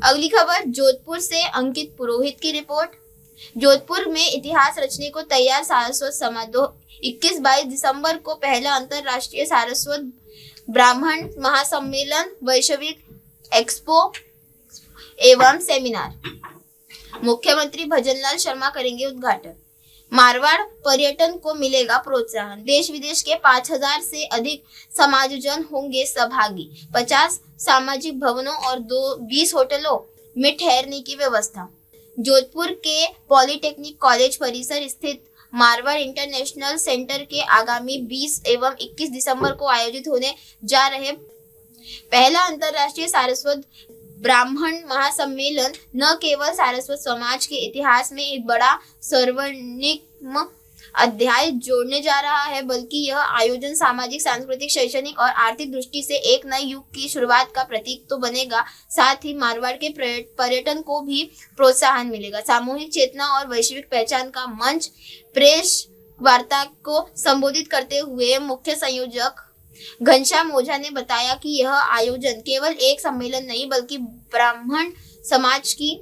अगली खबर जोधपुर से अंकित पुरोहित की रिपोर्ट। जोधपुर में इतिहास रचने को तैयार सारस्वत समाज 21-22 दिसंबर को पहला अंतरराष्ट्रीय सारस्वत ब्राह्मण महासम्मेलन, वैश्विक एक्सपो एवं सेमिनार। मुख्यमंत्री भजनलाल शर्मा करेंगे उद्घाटन। मारवाड़ पर्यटन को मिलेगा प्रोत्साहन। देश विदेश के 5000 से अधिक समाजजन होंगे सहभागी। 50 सामाजिक भवनों और 20 होटलों में ठहरने की व्यवस्था। जोधपुर के पॉलिटेक्निक कॉलेज परिसर स्थित मारवाड़ इंटरनेशनल सेंटर के आगामी 20 एवं 21 दिसंबर को आयोजित होने जा रहे पहला अंतरराष्ट्रीय सारस्वत ब्राह्मण महासम्मेलन न केवल सारस्वत समाज के इतिहास में एक बड़ा स्वर्णिम अध्याय जोड़ने जा रहा है, बल्कि यह आयोजन सामाजिक, सांस्कृतिक, शैक्षणिक और आर्थिक दृष्टि से एक नए युग की शुरुआत का प्रतीक तो बनेगा, साथ ही मारवाड़ के पर्यटन को भी प्रोत्साहन मिलेगा। सामूहिक चेतना और वैश्विक पहचान का मंच। प्रेस वार्ता को संबोधित करते हुए मुख्य संयोजक घनश्याम ओझा ने बताया कि यह आयोजन केवल एक सम्मेलन नहीं, बल्कि ब्राह्मण समाज की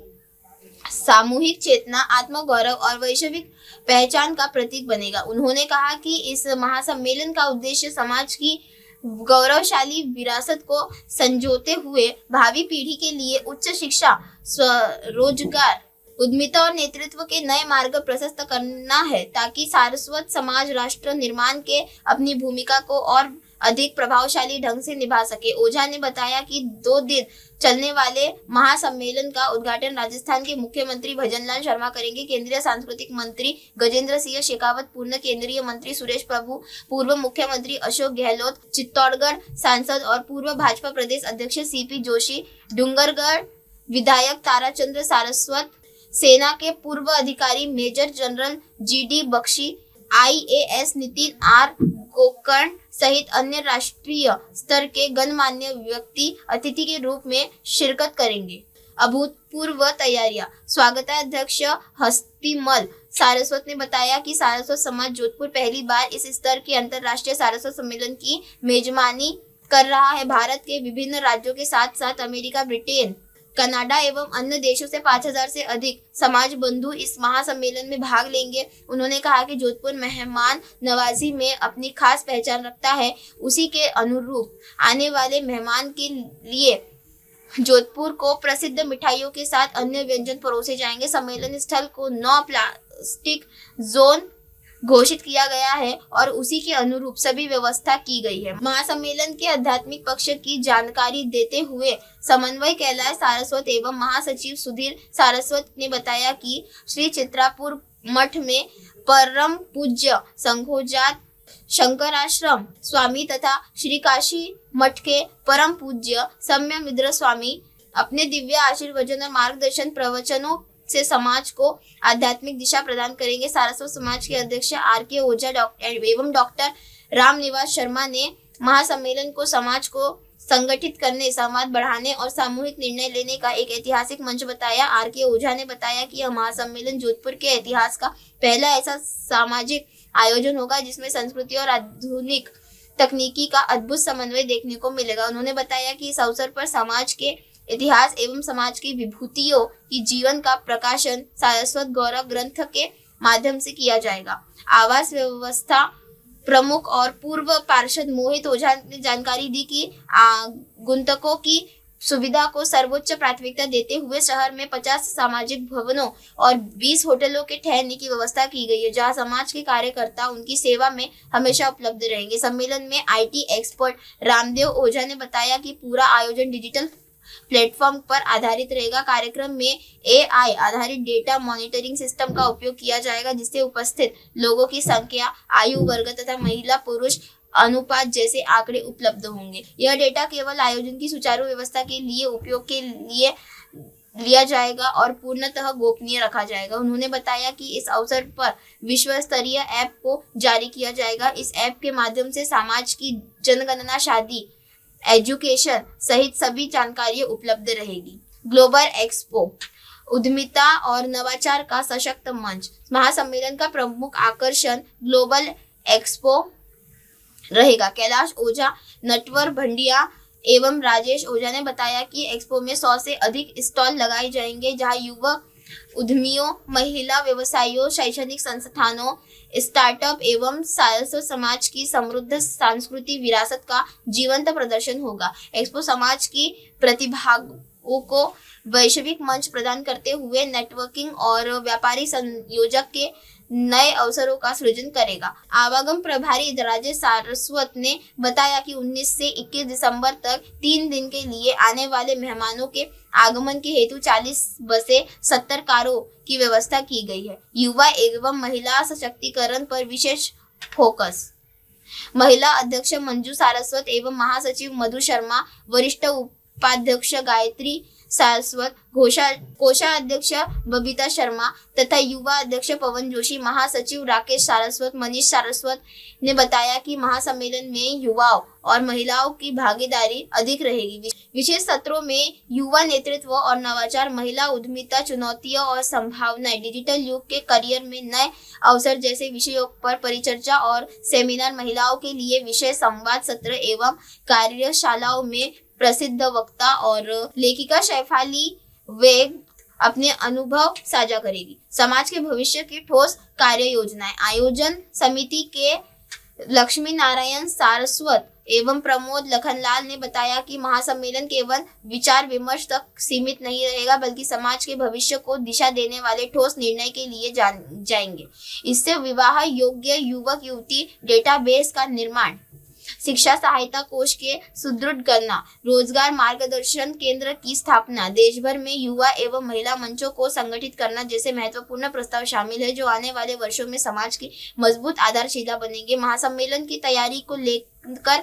सामूहिक चेतना, आत्मगौरव और वैश्विक पहचान का प्रतीक बनेगा। उन्होंने कहा कि इस महासम्मेलन का उद्देश्य समाज की गौरवशाली विरासत को संजोते हुए भावी पीढ़ी के लिए उच्च शिक्षा, स्वरोजगार, उद्यमिता और नेतृत्व के नए मार्ग प्रशस्त करना है, ताकि सारस्वत समाज राष्ट्र निर्माण के अपनी भूमिका को और अधिक प्रभावशाली ढंग से निभा सके। ओझा ने बताया कि 2 दिन चलने वाले महासम्मेलन का उद्घाटन राजस्थान के मुख्यमंत्री भजनलाल शर्मा करेंगे। केंद्रीय सांस्कृतिक मंत्री गजेंद्र सिंह शेखावत, पूर्व केंद्रीय मंत्री सुरेश प्रभु, पूर्व मुख्यमंत्री अशोक गहलोत, चित्तौड़गढ़ सांसद और पूर्व भाजपा प्रदेश अध्यक्ष सीपी जोशी, डूंगरगढ़ विधायक ताराचंद्र सारस्वत, सेना के पूर्व अधिकारी major general GD Bakshi, IAS Nitin R Gokarn सहित अन्य राष्ट्रीय स्तर के गणमान्य व्यक्ति अतिथि के रूप में शिरकत करेंगे। अभूतपूर्व तैयारियां। स्वागताध्यक्ष हस्तिमल सारस्वत ने बताया कि सारस्वत समाज जोधपुर पहली बार इस स्तर के अंतरराष्ट्रीय सारस्वत सम्मेलन की मेजबानी कर रहा है। भारत के विभिन्न राज्यों के साथ साथ अमेरिका, ब्रिटेन, कनाडा एवं अन्य देशों से 5000 से अधिक समाज बंधु इस महासम्मेलन में भाग लेंगे। उन्होंने कहा कि जोधपुर मेहमान नवाजी में अपनी खास पहचान रखता है। उसी के अनुरूप आने वाले मेहमान के लिए जोधपुर को प्रसिद्ध मिठाइयों के साथ अन्य व्यंजन परोसे जाएंगे। सम्मेलन स्थल को नो प्लास्टिक जोन घोषित किया गया है और उसी के अनुरूप सभी व्यवस्था की गई है। महासम्मेलन के आध्यात्मिक पक्ष की जानकारी देते हुए समन्वय कैलाश सारस्वत एवं महासचिव सुधीर सारस्वत ने बताया कि श्री चित्रापुर मठ में परम पूज्य संघोजात शंकराश्रम स्वामी तथा श्री काशी मठ के परम पूज्य सम्यमिद्र स्वामी अपने दिव्य आशीर्वचन और मार्गदर्शन प्रवचनों से समाज को आध्यात्मिक दिशा प्रदान करेंगे। सारस्वत समाज के अध्यक्ष RK ओझा एवं डॉक्टर रामनिवास शर्मा ने महासम्मेलन को समाज को संगठित करने, संवाद बढ़ाने और सामूहिक निर्णय लेने का एक ऐतिहासिक मंच बताया। RK ओझा ने बताया कि यह महासम्मेलन जोधपुर के इतिहास का पहला ऐसा सामाजिक आयोजन होगा जिसमें संस्कृति और आधुनिक तकनीकी का अद्भुत समन्वय देखने को मिलेगा। उन्होंने बताया कि इस अवसर पर समाज के इतिहास एवं समाज की विभूतियों की जीवन का प्रकाशन सारस्वत गौरव ग्रंथ के माध्यम से किया जाएगा। आवास व्यवस्था प्रमुख और पूर्व पार्षद मोहित ओझा ने जानकारी दी कि आगंतुकों की सुविधा को सर्वोच्च प्राथमिकता देते हुए शहर में 50 सामाजिक भवनों और 20 होटलों के ठहरने की व्यवस्था की गई है, जहां समाज के कार्यकर्ता उनकी सेवा में हमेशा उपलब्ध रहेंगे। सम्मेलन में IT एक्सपर्ट रामदेव ओझा ने बताया कि पूरा आयोजन डिजिटल प्लेटफॉर्म पर आधारित रहेगा। कार्यक्रम में AI आधारित डेटा मॉनिटरिंग सिस्टम का उपयोग किया जाएगा, जिससे उपस्थित लोगों की संख्या, आयु वर्ग तथा महिला पुरुष अनुपात जैसे आंकड़े उपलब्ध होंगे। यह डेटा केवल आयोजन की सुचारू व्यवस्था के लिए उपयोग के लिए लिया जाएगा और पूर्णतः गोपनीय रखा जाएगा। उन्होंने बताया कि इस अवसर पर विश्व स्तरीय ऐप को जारी किया जाएगा। इस ऐप के माध्यम से समाज की जनगणना, शादी, एजुकेशन सहित सभी जानकारियां उपलब्ध रहेगी। ग्लोबल एक्सपो उद्यमिता और नवाचार का सशक्त मंच। महासम्मेलन का प्रमुख आकर्षण ग्लोबल एक्सपो रहेगा। कैलाश ओझा, नटवर भंडिया एवं राजेश ओझा ने बताया कि एक्सपो में 100 से अधिक स्टॉल लगाए जाएंगे, जहां युवक उद्यमियों, महिला व्यवसायियों, शैक्षणिक संस्थानों, स्टार्टअप एवं सारस्वत समाज की समृद्ध सांस्कृतिक विरासत का जीवंत प्रदर्शन होगा। एक्सपो समाज की प्रतिभाओं को वैश्विक मंच प्रदान करते हुए नेटवर्किंग और व्यापारी संयोजक के नए अवसरों का सृजन करेगा। आवागम प्रभारी राजेश सारस्वत ने बताया कि 19 से 21 दिसंबर तक 3 दिन के लिए आने वाले मेहमानों के आगमन के हेतु 40 बसें 70 कारों की व्यवस्था की गई है। युवा एवं महिला सशक्तिकरण पर विशेष फोकस। महिला अध्यक्ष मंजू सारस्वत एवं महासचिव मधु शर्मा, वरिष्ठ उपाध्यक्ष गायत्री सारस्वत, कोषाध्यक्ष बबीता शर्मा तथा युवा अध्यक्ष पवन जोशी, महासचिव राकेश सारस्वत, मनीष सारस्वत ने बताया कि महासम्मेलन में युवाओं और महिलाओं की भागीदारी अधिक रहेगी। विशेष सत्रों में युवा नेतृत्व और नवाचार, महिला उद्यमिता, चुनौतियां और संभावनाएं, डिजिटल युग के करियर में नए अवसर जैसे विषयों पर परिचर्चा और सेमिनार, महिलाओं के लिए विशेष संवाद सत्र एवं कार्यशालाओं में प्रसिद्ध वक्ता और लेखिका शैफाली वेग अपने अनुभव साझा करेगी। समाज के भविष्य की ठोस कार्य योजनाएं। आयोजन समिति के लक्ष्मी नारायण सारस्वत एवं प्रमोद लखनलाल ने बताया कि महासम्मेलन केवल विचार विमर्श तक सीमित नहीं रहेगा, बल्कि समाज के भविष्य को दिशा देने वाले ठोस निर्णय के लिए जाएंगे। इससे विवाह योग्य युवक युवती डेटाबेस का निर्माण, शिक्षा सहायता कोष के सुदृढ़ करना, रोजगार मार्गदर्शन केंद्र की स्थापना, देश भर में युवा एवं महिला मंचों को संगठित करना जैसे महत्वपूर्ण प्रस्ताव शामिल है, जो आने वाले वर्षों में समाज की मजबूत आधारशिला बनेंगे। महासम्मेलन की तैयारी को लेकर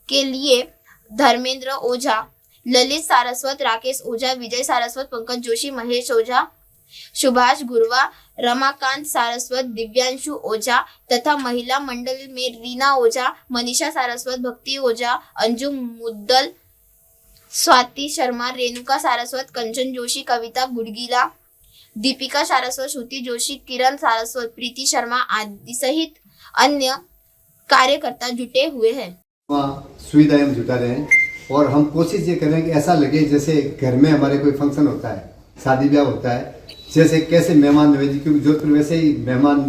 के लिए धर्मेंद्र ओझा, ललित सारस्वत, राकेश ओझा, विजय सारस्वत, पंकज जोशी, महेश ओझा, सुभाष गुरवा, रमाकांत सारस्वत, दिव्यांशु ओझा तथा महिला मंडल में रीना ओझा, मनीषा सारस्वत, भक्ति ओझा, अंजुम मुद्दल, स्वाति शर्मा, रेणुका सारस्वत, कंचन जोशी, कविता गुडगिला, दीपिका सारस्वत, श्रुति जोशी, किरण सारस्वत, प्रीति शर्मा आदि सहित अन्य कार्यकर्ता जुटे हुए हैं। सुविधाएं हम जुटा रहे हैं और हम कोशिश ये करें कि ऐसा लगे जैसे घर में हमारे कोई फंक्शन होता है, शादी ब्याह होता है, जैसे कैसे मेहमान नवाजी, क्योंकि जोधपुर वैसे ही मेहमान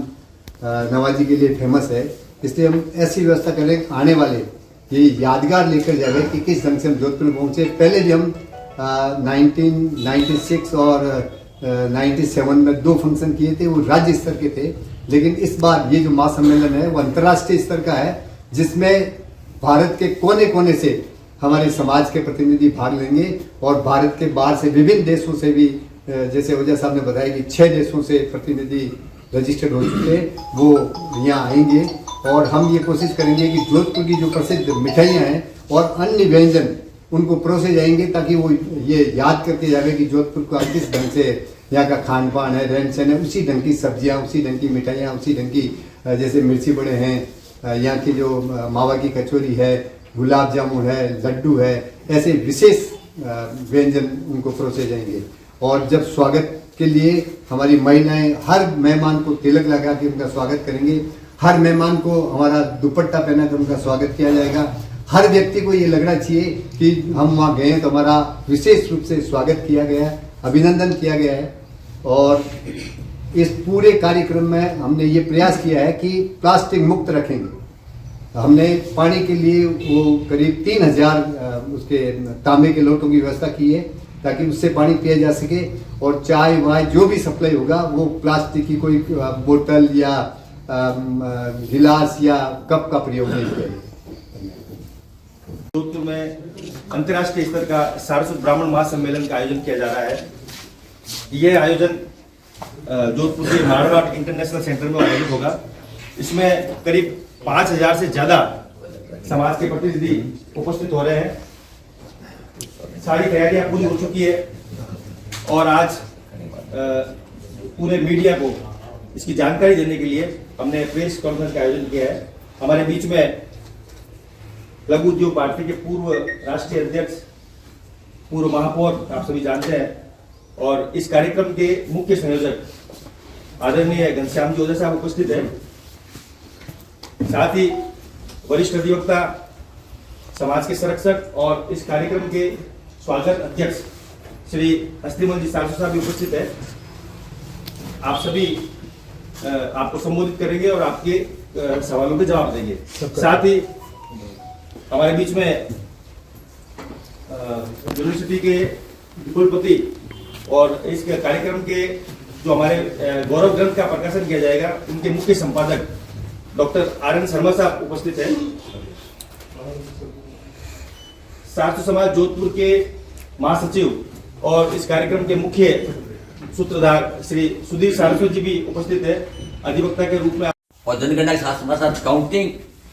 नवाजी के लिए फेमस है, इसलिए हम ऐसी व्यवस्था करें आने वाले ये यादगार लेकर जाए कि किस ढंग से हम जोधपुर पहुँचे। पहले भी हम 1996 और 97 में 2 फंक्शन किए थे, वो राज्य स्तर के थे, लेकिन इस बार ये जो महासम्मेलन है वो अंतर्राष्ट्रीय स्तर का है, जिसमें भारत के कोने कोने से हमारे समाज के प्रतिनिधि भाग लेंगे और भारत के बाहर से विभिन्न देशों से भी, जैसे ओझा साहब ने बताया कि 6 देशों से प्रतिनिधि रजिस्टर्ड हो चुके, वो यहाँ आएंगे और हम ये कोशिश करेंगे कि जोधपुर की जो प्रसिद्ध मिठाइयाँ हैं और अन्य व्यंजन उनको परोसे जाएंगे, ताकि वो ये याद करके जाए कि जोधपुर का किस ढंग से यहाँ का खान पान है, रहन सहन है, उसी ढंग की सब्जियाँ, उसी ढंग की मिठाइयाँ, उसी ढंग की जैसे मिर्ची बड़े हैं, यहाँ की जो मावा की कचौरी है, गुलाब जामुन है, लड्डू है, ऐसे विशेष व्यंजन उनको परोसे जाएंगे। और जब स्वागत के लिए हमारी महिलाएं हर मेहमान को तिलक लगा के उनका स्वागत करेंगे, हर मेहमान को हमारा दुपट्टा पहना कर उनका स्वागत किया जाएगा। हर व्यक्ति को ये लगना चाहिए कि हम वहाँ गए तो हमारा विशेष रूप से स्वागत किया गया है, अभिनंदन किया गया है। और इस पूरे कार्यक्रम में हमने ये प्रयास किया है कि प्लास्टिक मुक्त रखेंगे। हमने पानी के लिए वो करीब 3000 उसके तांबे के लोटों की व्यवस्था की है, ताकि उससे पानी पिया जा सके, और चाय वाय जो भी सप्लाई होगा वो प्लास्टिक की कोई बोतल या गिलास या कप का प्रयोग नहीं किया। जोधपुर में अंतर्राष्ट्रीय स्तर का सारस्वत ब्राह्मण महासम्मेलन का आयोजन किया जा रहा है। यह आयोजन जोधपुर के मारवाड़ इंटरनेशनल सेंटर में आयोजित होगा। इसमें करीब 5000 से ज्यादा समाज के प्रतिनिधि उपस्थित हो रहे हैं। सारी तैयारियां पूरी हो चुकी है और आज पूरे मीडिया को इसकी जानकारी देने के लिए हमने प्रेस कॉन्फ्रेंस का आयोजन किया है। हमारे बीच में लघु उद्योग पार्टी के पूर्व राष्ट्रीय अध्यक्ष, पूर्व महापौर आप सभी जानते हैं, और इस कार्यक्रम के मुख्य संयोजक आदरणीय घनश्याम जी ओझा साहब उपस्थित हैं। साथ ही वरिष्ठ अधिवक्ता समाज के संरक्षक और इस कार्यक्रम के स्वागत अध्यक्ष श्री अस्तिमल जी सारस्वत साहब भी उपस्थित है। आप सभी आपको संबोधित करेंगे और आपके सवालों के जवाब देंगे। साथ ही हमारे बीच में यूनिवर्सिटी के कुलपति और इस कार्यक्रम के जो हमारे गौरव ग्रंथ का प्रकाशन किया जाएगा उनके मुख्य संपादक डॉक्टर आर.एन. शर्मा साहब उपस्थित हैं। सारस्वत समाज जोधपुर के महासचिव और इस कार्यक्रम के मुख्य सूत्रधार श्री सुधीर सारस्वत जी भी उपस्थित है अधिवक्ता के रूप में। और जनगणना के साथ साथ काउंटिंग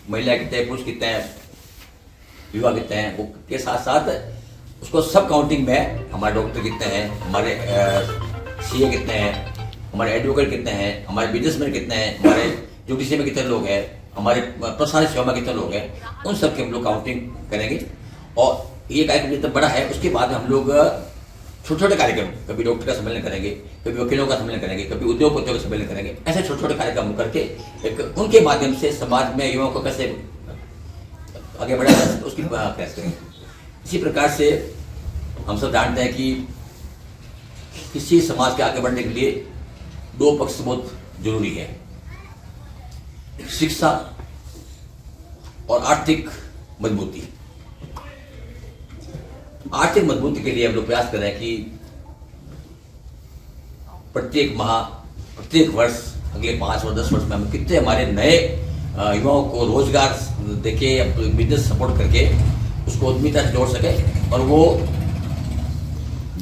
महिला कितने हैं, पुरुष कितने हैं, युवा कितने हैं, वो के साथ साथ उसको सब काउंटिंग में हमारे डॉक्टर कितने हैं, हमारे सीए कितने हैं, हमारे एडवोकेट कितने हैं, हमारे बिजनेसमैन कितने हैं, हमारे जुडिशरी में कितने लोग हैं, हमारे प्रशासनिक सेवा में कितने लोग हैं, उन सब की हम लोग काउंटिंग करेंगे। और ये कार्यक्रम जितना बड़ा है उसके बाद हम लोग छोटे छोटे कार्यक्रम, कभी डॉक्टर का सम्मेलन करेंगे, कभी वकीलों का सम्मेलन करेंगे, कभी उद्योगपतियों का सम्मेलन करेंगे, ऐसे छोटे छोटे कार्यक्रम करके एक उनके माध्यम से समाज में युवाओं को कैसे आगे बढ़ाया जा सकता है उसकी प्रयास करेंगे। इसी प्रकार से हम सब जानते हैं कि किसी समाज के आगे बढ़ने के लिए दो पक्ष बहुत जरूरी है, शिक्षा और आर्थिक मजबूती। आर्थिक मजबूती के लिए हम लोग प्रयास कर रहे हैं कि प्रत्येक माह, प्रत्येक वर्ष, अगले 5 और 10 वर्ष में हम कितने हमारे नए युवाओं को रोजगार देके, बिजनेस सपोर्ट करके उसको उद्यमिता से जोड़ सके और वो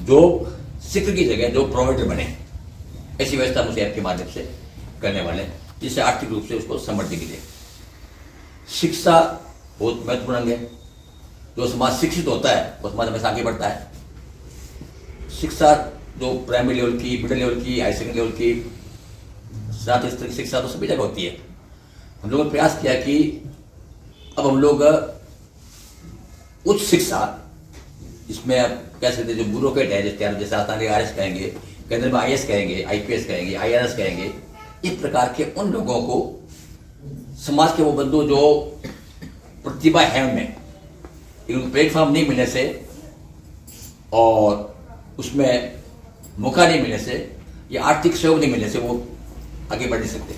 जॉब सीकर की जगह जॉब प्रोवाइडर बने, ऐसी व्यवस्था हम ऐप के माध्यम से करने वाले हैं जिससे आर्थिक रूप से उसको समृद्धि मिले। शिक्षा बहुत महत्वपूर्ण अंग है। जो समाज शिक्षित होता है वो समाज हमेशा आगे बढ़ता है। शिक्षा जो प्राइमरी लेवल की, मिडिल लेवल की, हाई सेकेंडरी लेवल की, स्नातक स्तर की शिक्षा तो सभी जगह होती है। हम लोगों ने प्रयास किया कि अब हम लोग उच्च शिक्षा, इसमें आप कह सकते जो ब्यूरोक्रेट है, जैसे आसानी IAS कहेंगे, केंद्र में IAS कहेंगे, IPS कहेंगे, IRS कहेंगे, इस प्रकार के उन लोगों को समाज के वो बंधु जो प्रतिभा है उनमें प्लेटफॉर्म नहीं मिलने से और उसमें मौका नहीं मिलने से या आर्थिक सहयोग नहीं मिलने से वो आगे बढ़ नहीं सकते।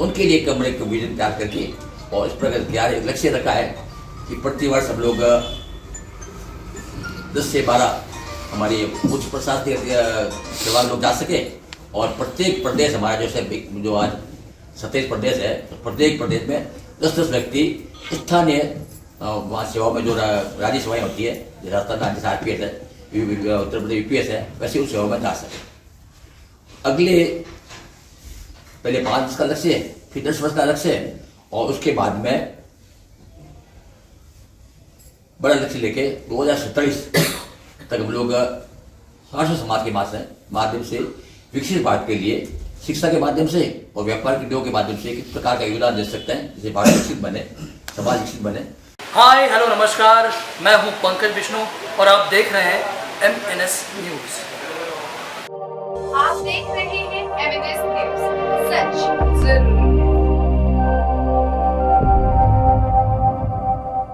उनके लिए हमने एक विजन तैयार करके और इस प्रकार तैयार एक लक्ष्य रखा है कि प्रति वर्ष हम लोग 10 से 12 हमारी उच्च प्रशासनिक सेवा लोग जा सके और प्रत्येक प्रदेश हमारा जो आज 27 प्रदेश है, तो प्रत्येक प्रदेश में 10-10 व्यक्ति स्थानीय वहाँ सेवा में जो राज्य सेवाएं होती है, जैसे राजस्थान जैसे RPS है, उत्तर प्रदेश UPS है, वैसे उस सेवा में जा सके। अगले पहले 5 वर्ष का लक्ष्य है, फिर 10 वर्ष का लक्ष्य है और उसके बाद में बड़ा लक्ष्य लेके 2047 तक हम लोग सारस्वत समाज के माध्यम से विकसित भारत के लिए शिक्षा के माध्यम से और व्यापार के उद्योग के माध्यम से किस प्रकार का योगदान दे सकते हैं जिससे भारत विकसित बने, समाज विकसित बने। हाय हेलो नमस्कार, मैं हूं पंकज विष्णु और आप देख रहे हैं MNS न्यूज। आप देख रहे हैं MNS न्यूज, सच जरूर।